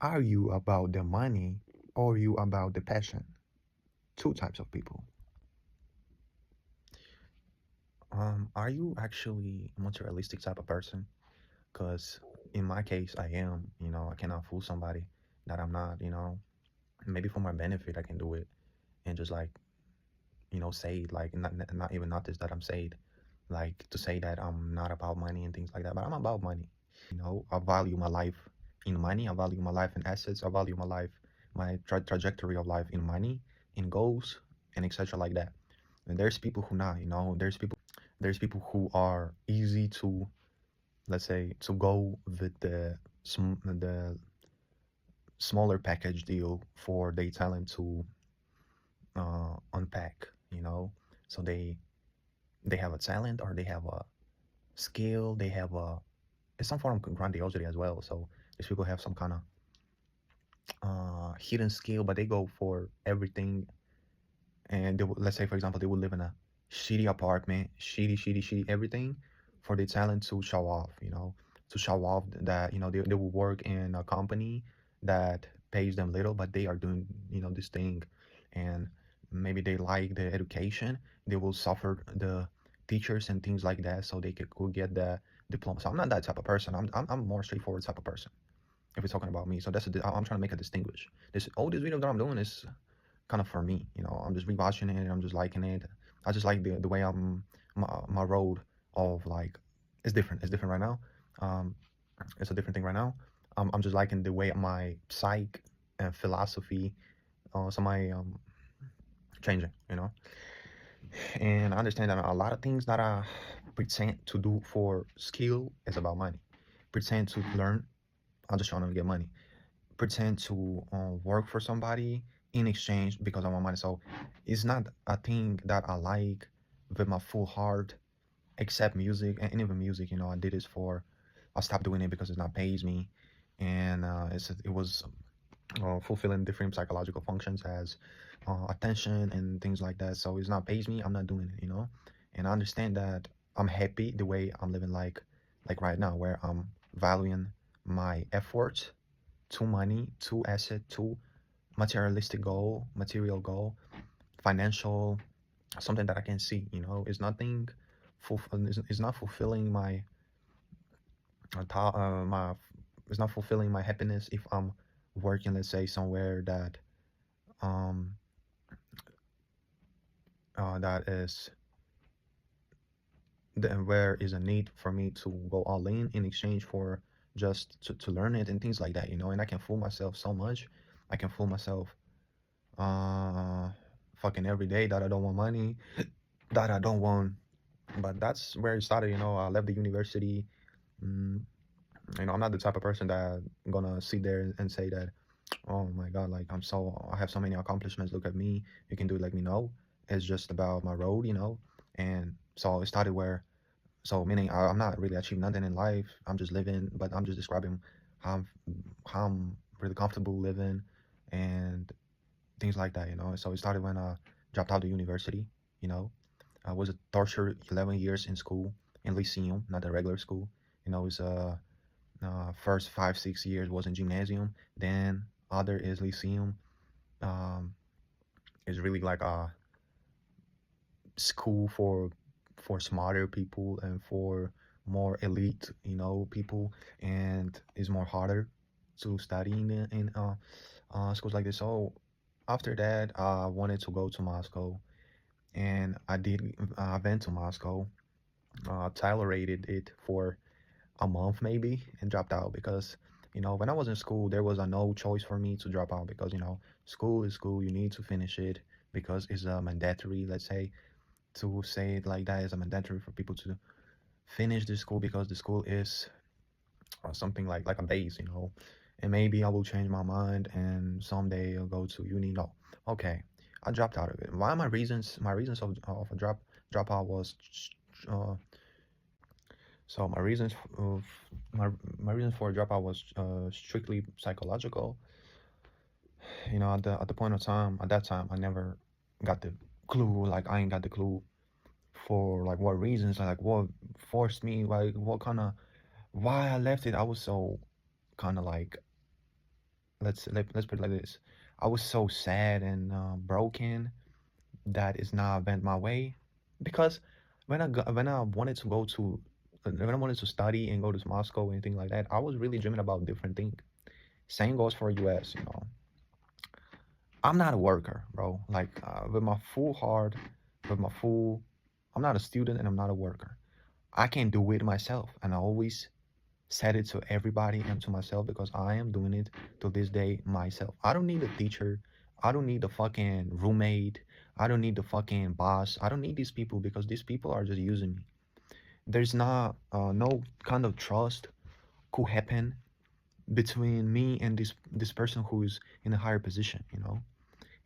Are you about the money or you about the passion? Two types of people. Are you actually a materialistic type of person? Because in my case, I am. I cannot fool somebody that I'm not. Maybe for my benefit, I can do it and just like say it, like not even notice that I'm saying, like to say that I'm not about money and things like that. But I'm about money. I value my life in money. I value my life in assets. I value my life, my trajectory of life in money, in goals, and etc. like that. And there's people who not. There's people who are easy to, let's say, to go with the smaller package deal for their talent to unpack. So they have a talent or they have a skill. They have a it's some form of grandiosity as well. So these people have some kind of hidden skill, but they go for everything. And let's say, for example, they would live in a shitty apartment, shitty everything, for their talent to show off. To show off that they will work in a company that pays them little, but they are doing this thing, and maybe they like the education. They will suffer the teachers and things like that, so they could get the diploma. So I'm not that type of person. I'm more straightforward type of person. If we're talking about me, so I'm trying to make a distinguish. All these videos that I'm doing is kind of for me. I'm just rewatching it. I'm just liking it. I just like the way my road of like it's different. It's different right now. Um, it's a different thing right now. I'm just liking the way my psych and philosophy, so my changing. And I understand that a lot of things that I pretend to do for skill is about money. Pretend to learn. I'm just trying to get money. Pretend to work for somebody in exchange because I want money. So it's not a thing that I like with my full heart, except music. And even music, I did this for. I stopped doing it because it not pays me, and it was fulfilling different psychological functions as attention and things like that. So it's not pays me. I'm not doing it. And I understand that I'm happy the way I'm living, like right now, where I'm valuing my effort to money, to asset, to materialistic goal, material goal, financial, something that I can see. It's nothing. It's not fulfilling my. It's not fulfilling my happiness if I'm working, let's say, somewhere um that is where is a need for me to go all in exchange for just to learn it and things like that. And I can fool myself so much. I can fool myself uh fucking every day that I don't want money, that I don't want. But that's where it started. I left the university. mm, I'm not the type of person that gonna sit there and say that, oh my god, like I have so many accomplishments, look at me, you can do it like me. No, it's just about my road. And so it started where, so meaning I'm not really achieving nothing in life. I'm just living, but I'm just describing how I'm really comfortable living and things like that. So it started when I dropped out of university. you know I was a tortured 11 years in school, in Lyceum, not a regular school. It's first 5 6 years was in gymnasium, then other is Lyceum. um is really like a school for smarter people and for more elite people, and is more harder to study in schools like this. So after that, I wanted to go to Moscow, and I went to Moscow, tolerated it for a month maybe, and dropped out because when I was in school, there was a no choice for me to drop out because school is school. You need to finish it because it's a mandatory. Let's say, to say it like that, is a mandatory for people to finish the school because the school is something like a base. And maybe I will change my mind and someday I'll go to uni. No, okay, I dropped out of it. Why my reasons of a dropout was uh, so my reasons for a dropout was strictly psychological. At the point of time, at that time, I never got the clue. Like, I ain't got the clue for like what reasons, like what forced me, like what kind of, why I left it. I was so kind of like let's put it like this. I was so sad and broken that is not went my way because when I wanted to go to when I wanted to study and go to Moscow and things like that, I was really dreaming about different things. Same goes for US, you know. I'm not a worker, bro. Like with my full heart, with my full, I'm not a student and I'm not a worker. I can do it myself, and I always said it to everybody and to myself because I am doing it to this day myself. I don't need a teacher. I don't need a fucking roommate. I don't need the fucking boss. I don't need these people because these people are just using me. There's not no kind of trust could happen between me and this person who is in a higher position, you know.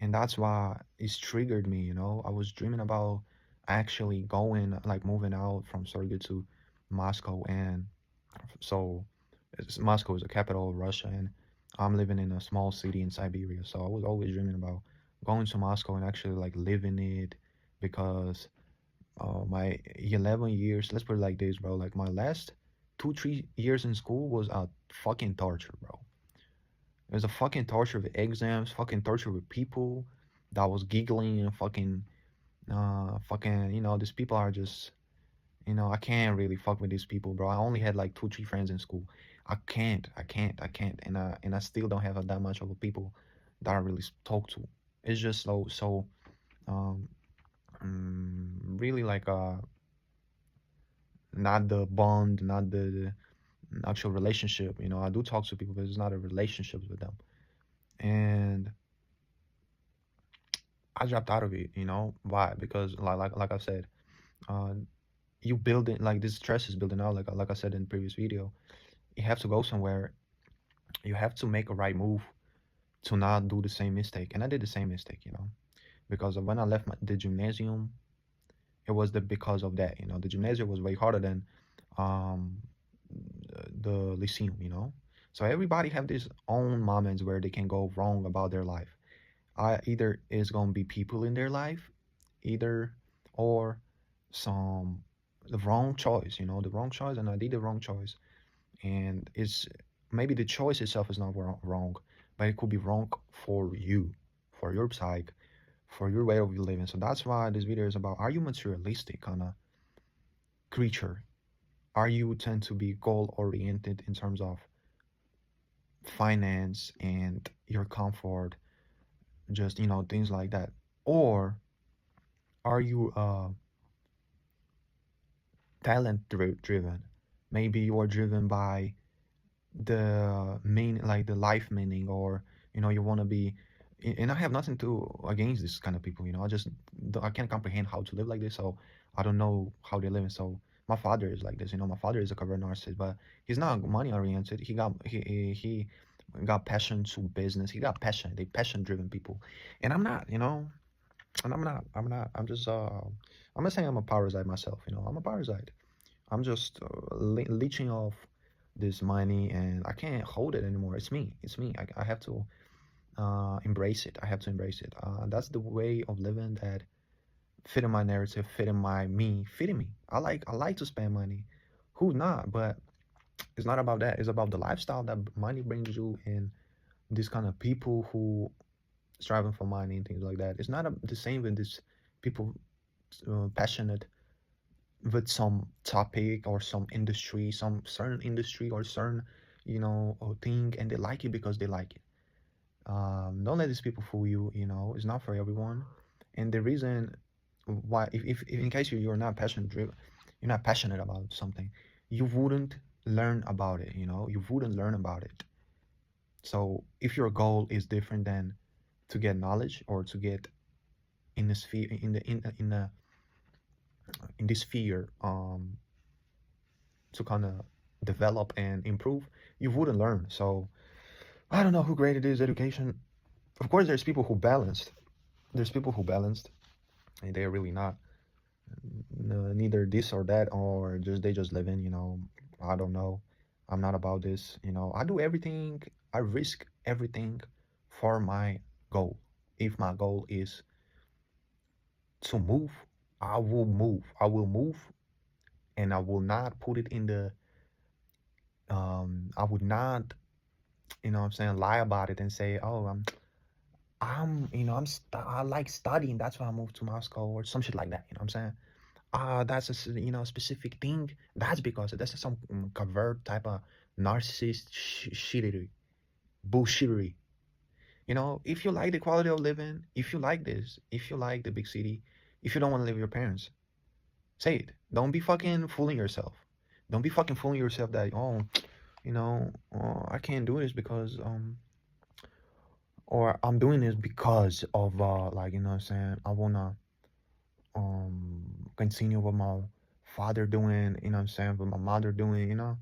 And that's why it's triggered me, you know. I was dreaming about actually going, like moving out from Surrey to Moscow, and so Moscow is the capital of Russia, and I'm living in a small city in Siberia. So I was always dreaming about going to Moscow and actually like living it because my 11 years, let's put it like this, bro. Like my last 2 3 years in school was a fucking torture, bro. It was a fucking torture with exams, fucking torture with people that was giggling and fucking, you know, these people are just, you know, I can't really fuck with these people, bro. I only had like 2 3 friends in school. I can't, and I still don't have that much of a people that I really talk to. It's just um, really like not the bond, not the actual relationship. You know, I do talk to people, but it's not a relationship with them. And I dropped out of it. You know why? Because like I said, uh, you build it like this stress is building out. Like I said in the previous video, you have to go somewhere. You have to make a right move to not do the same mistake. And I did the same mistake, you know, because when I left the gymnasium, it was because of that. You know, the gymnasium was way harder than um, the lyceum. You know, so everybody have these own moments where they can go wrong about their life. Either it's gonna be people in their life, either or some the wrong choice. You know, the wrong choice, and I did the wrong choice. And it's maybe the choice itself is not wrong, but it could be wrong for you, for your psyche, for your way of living. So that's why this video is about: are you materialistic kind of creature? Are you tend to be goal oriented in terms of finance and your comfort, just you know things like that, or are you talent driven? Maybe you are driven by the main like the life meaning, or you know you want to be, and I have nothing to against this kind of people, you know. I can't comprehend how to live like this, so I don't know how they're living. So my father is like this, you know. My father is a cover narcissist, but he's not money oriented. He got passion to business. He got passion. They passion driven people, and I'm not, you know. And I'm just I'm not saying I'm a parasite myself, you know. I'm a parasite. I'm just leeching off this money, and I can't hold it anymore. It's me. It's me. I have to embrace it. I have to embrace it. That's the way of living that fit in my narrative, fit in my me, fitting me. I like to spend money. Who not? But it's not about that. It's about the lifestyle that money brings you, and these kind of people who striving for money and things like that. It's not the same with these people passionate with some topic or some industry, some certain industry or certain, you know, or thing, and they like it because they like it. Don't let these people fool you. You know, it's not for everyone. And the reason why, if in case you're not passionate driven, you're not passionate about something, you wouldn't learn about it. You know, you wouldn't learn about it. So if your goal is different than to get knowledge or to get in the sphere in this sphere to kind of develop and improve, you wouldn't learn. So I don't know who graded this education. Of course, there's people who balanced. There's people who balanced, and they're really not neither this or that, or just they just live in. You know, I don't know. I'm not about this. You know, I do everything. I risk everything for my goal. If my goal is to move, I will move. I will move, and I will not put it in the. I would not you know what I'm saying, lie about it and say, oh, I like studying, that's why I moved to Moscow or some shit like that, you know what I'm saying? That's a specific thing. That's because that's some covert type of narcissist shittery, bullshittery. You know, if you like the quality of living, if you like this, if you like the big city, if you don't want to live with your parents, say it. Don't be fucking fooling yourself. Don't be fucking fooling yourself that, oh, I can't do this because or I'm doing this because of like, you know what I'm saying, I wanna continue what my father doing, you know what I'm saying, what my mother doing, you know,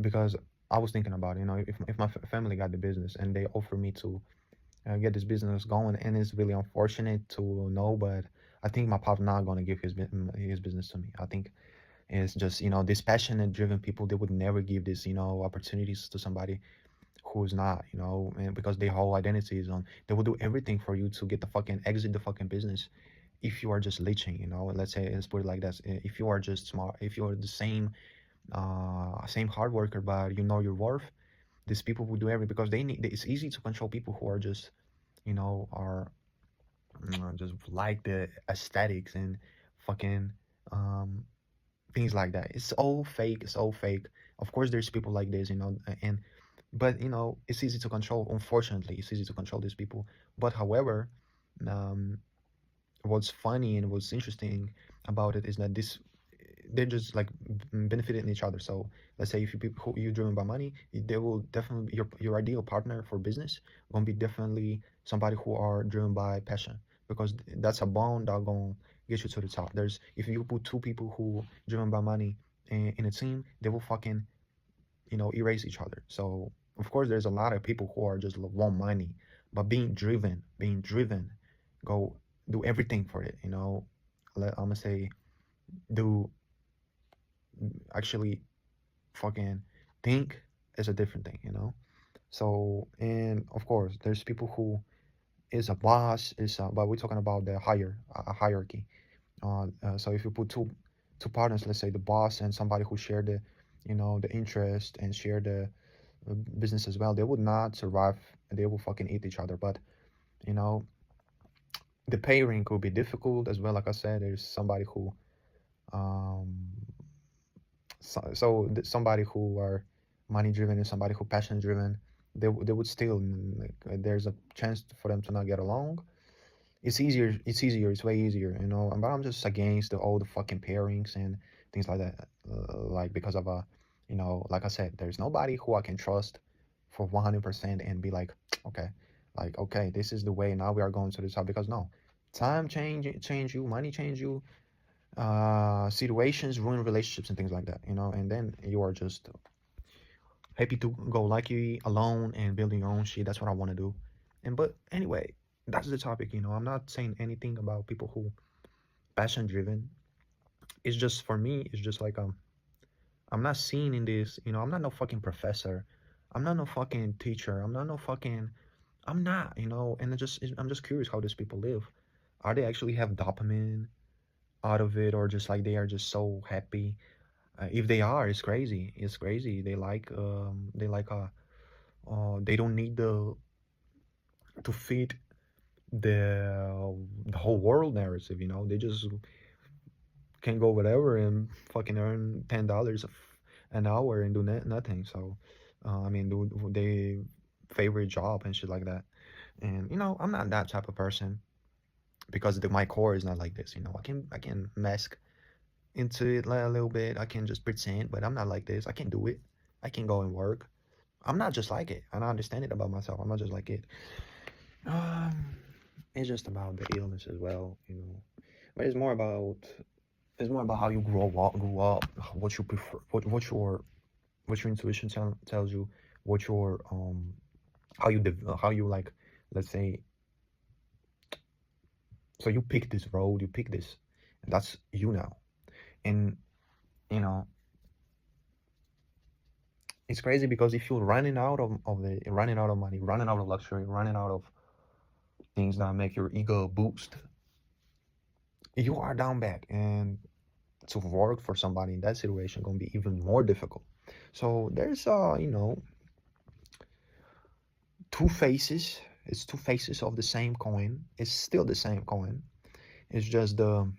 because I was thinking about it, you know, if my family got the business and they offer me to get this business going, and it's really unfortunate to know, but I think my pop's not gonna give his business to me. I think it's just, you know, this passionate driven people, they would never give this, you know, opportunities to somebody who's not, you know, and because their whole identity is on, they will do everything for you to get the fucking exit the fucking business. If you are just leeching, you know, let's put it like that, if you are just smart, if you are the same hard worker, but you know your worth, these people will do everything because they need, it's easy to control people who are just, you know, are just like the aesthetics and fucking um things like that. It's all fake, it's all fake. Of course there's people like this, you know, and but you know, it's easy to control. Unfortunately, it's easy to control these people. But however, um what's funny and what's interesting about it is that this, they're just like benefiting each other. So let's say if you people who you're driven by money, they will definitely be your ideal partner for business gonna be definitely somebody who are driven by passion, because that's a bond that gonna get you to the top. There's, if you put two people who driven by money in a team, they will fucking, you know, erase each other. So of course there's a lot of people who are just want money, but being driven, go do everything for it, you know. I'm gonna say do actually fucking think is a different thing, you know. So, and of course there's people who is a boss, is but we're talking about the hierarchy. So if you put two partners, let's say the boss and somebody who share the, you know, the interest and share the business as well, they would not survive. They will fucking eat each other. But you know, the pairing could be difficult as well. Like I said, there's somebody who um somebody who are money driven and somebody who passion driven, they would still like, there's a chance for them to not get along. It's way easier, you know. But I'm just against all the fucking pairings and things like that, like because of you know, like I said, there's nobody who I can trust for 100% and be okay, like okay, this is the way, now we are going to this side. Because no, time change you, money change you, situations ruin relationships and things like that, you know. And then you are just happy to go lucky alone and building your own shit. That's what I want to do. And but anyway, that's the topic, you know. I'm not saying anything about people who passion driven. It's just for me, it's just like I'm not seeing in this, you know, I'm not no fucking professor. I'm not no fucking teacher. I'm not no fucking, I'm not, you know. And I'm just curious how these people live. Are they actually have dopamine out of it, or just like they are just so happy? If they are, it's crazy. It's crazy. They don't need to feed the whole world narrative, you know. They just can go whatever and fucking earn $10 an hour and do nothing. So I mean, do they favorite job and shit like that. And you know, I'm not that type of person, because my core is not like this, you know. I can mask into it like a little bit. I can just pretend, but I'm not like this. I can do it. I can go and work. I'm not just like it, and I understand it about myself. I'm not just like it. um it's just about the illness as well, you know. But it's more about how you grew up, what you prefer, what your intuition tells you, what your how you like, let's say, so you pick this road, you pick this, and that's you now. And you know, it's crazy because if you're running out of money, running out of luxury, running out of things that make your ego boost, you are down back. And to work for somebody in that situation gonna be even more difficult. So there's you know, two faces. It's two faces of the same coin. It's still the same coin. It's just the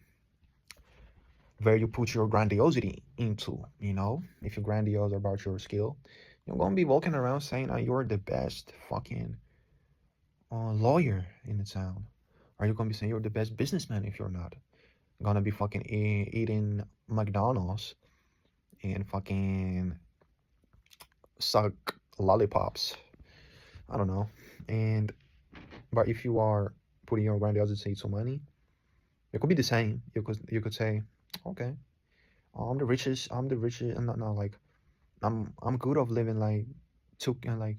where you put your grandiosity into, you know? If you're grandiose about your skill, you're gonna be walking around saying that you're the best fucking lawyer in the town. Are you gonna be saying you're the best businessman if you're not? Gonna be fucking eating McDonald's and fucking suck lollipops. I don't know. And but if you are putting your grandiosity to money, it could be the same. You could say, okay, I'm the richest. I'm the richest. And not like I'm good of living like two like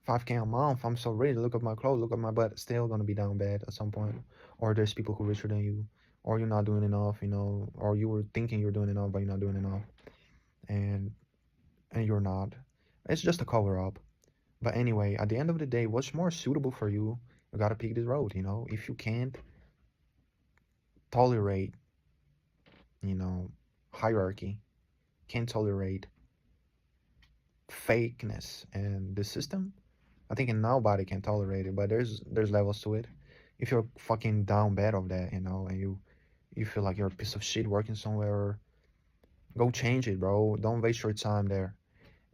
5K a month. I'm so rich. Look at my clothes. Look at my butt. Still gonna be down bad at some point. Or there's people who richer than you, or you're not doing enough. You know, or you were thinking you're doing enough, but you're not doing enough, and you're not. It's just a cover up. But anyway, at the end of the day, what's more suitable for you? You gotta pick this road. You know, if you can't tolerate, you know, hierarchy, can't tolerate fakeness and the system, I think nobody can tolerate it, but there's levels to it. If you're fucking down bad of that, you know, and you feel like you're a piece of shit working somewhere, go change it, bro. Don't waste your time there,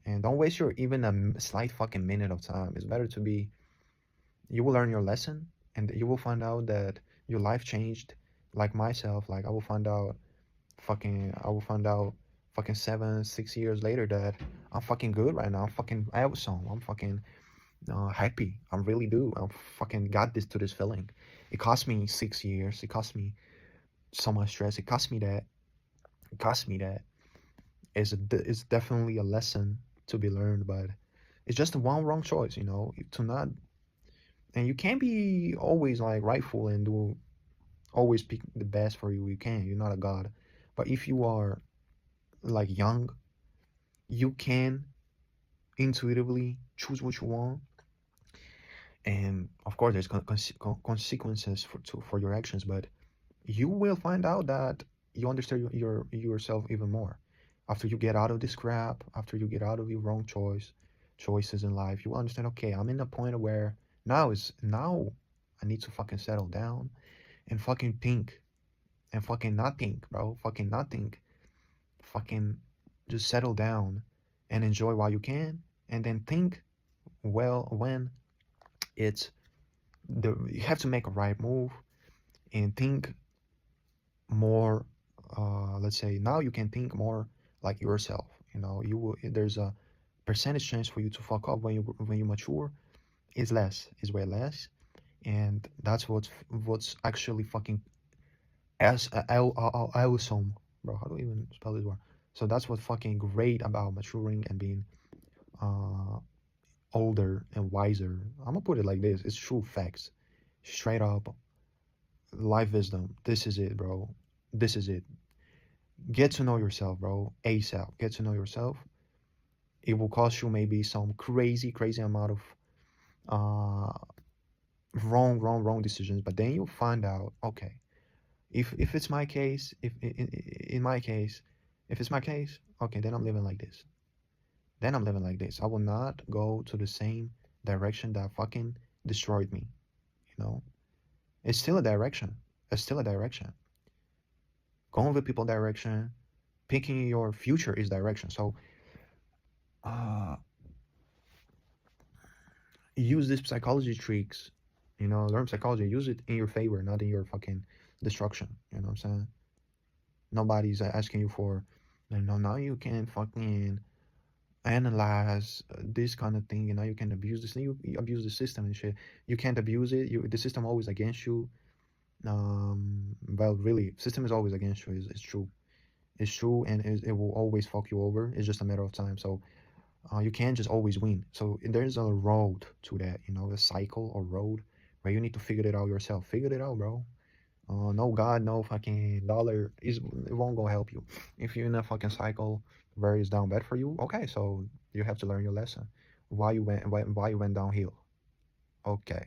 and don't waste your even a slight fucking minute of time. It's better to be. You will learn your lesson, and you will find out that your life changed. Like myself, like I will find out fucking 7, 6 years later that I'm fucking good right now. I'm fucking awesome. I'm fucking happy. I really do. I fucking got this to this feeling. It cost me 6 years. It cost me so much stress. It cost me that. It cost me that. It's definitely a lesson to be learned, but it's just one wrong choice, you know, to not. And you can't be always like rightful and do always pick the best for you. You can. You're not a god. But if you are like young, you can intuitively choose what you want, and of course there's consequences for your actions, but you will find out that you understand yourself even more after you get out of this crap, after you get out of your wrong choices in life. You understand, okay, I'm in a point where now I need to fucking settle down and fucking think and fucking not think, bro. Fucking not think. Fucking just settle down and enjoy while you can, and then think well when it's you have to make a right move, and think more. Let's say now you can think more like yourself. You know, there's a percentage chance for you to fuck up when you mature is way less, and that's what's actually fucking as awesome, bro. How do I even spell this word? So that's what's fucking great about maturing and being uh older and wiser. I'm gonna put it like this: it's true facts, straight up life wisdom. This is it, bro. This is it. Get to know yourself, bro. ASAP. Get to know yourself. It will cost you maybe some crazy amount of uh wrong decisions, but then you'll find out, okay, if it's my case, if in my case, if it's my case, okay, then I'm living like this. Then I'm living like this. I will not go to the same direction that fucking destroyed me. You know, it's still a direction. It's still a direction. Going with people direction, picking your future is direction. So uh use these psychology tricks, you know, learn psychology, use it in your favor, not in your fucking destruction. You know what I'm saying? Nobody's asking you for, you know, now you can fucking analyze this kind of thing, and now you can abuse this thing. You abuse the system and shit. You can't abuse it. The system always against you. Well, really, system is always against you. It's true. It's true, and it will always fuck you over. It's just a matter of time. So you can't just always win. So there's a road to that, you know, a cycle or road where you need to figure it out yourself. Figure it out, bro. No God, no fucking dollar it won't go help you. If you're in a fucking cycle where it's down bad for you, okay, so you have to learn your lesson. Why you went downhill. Okay.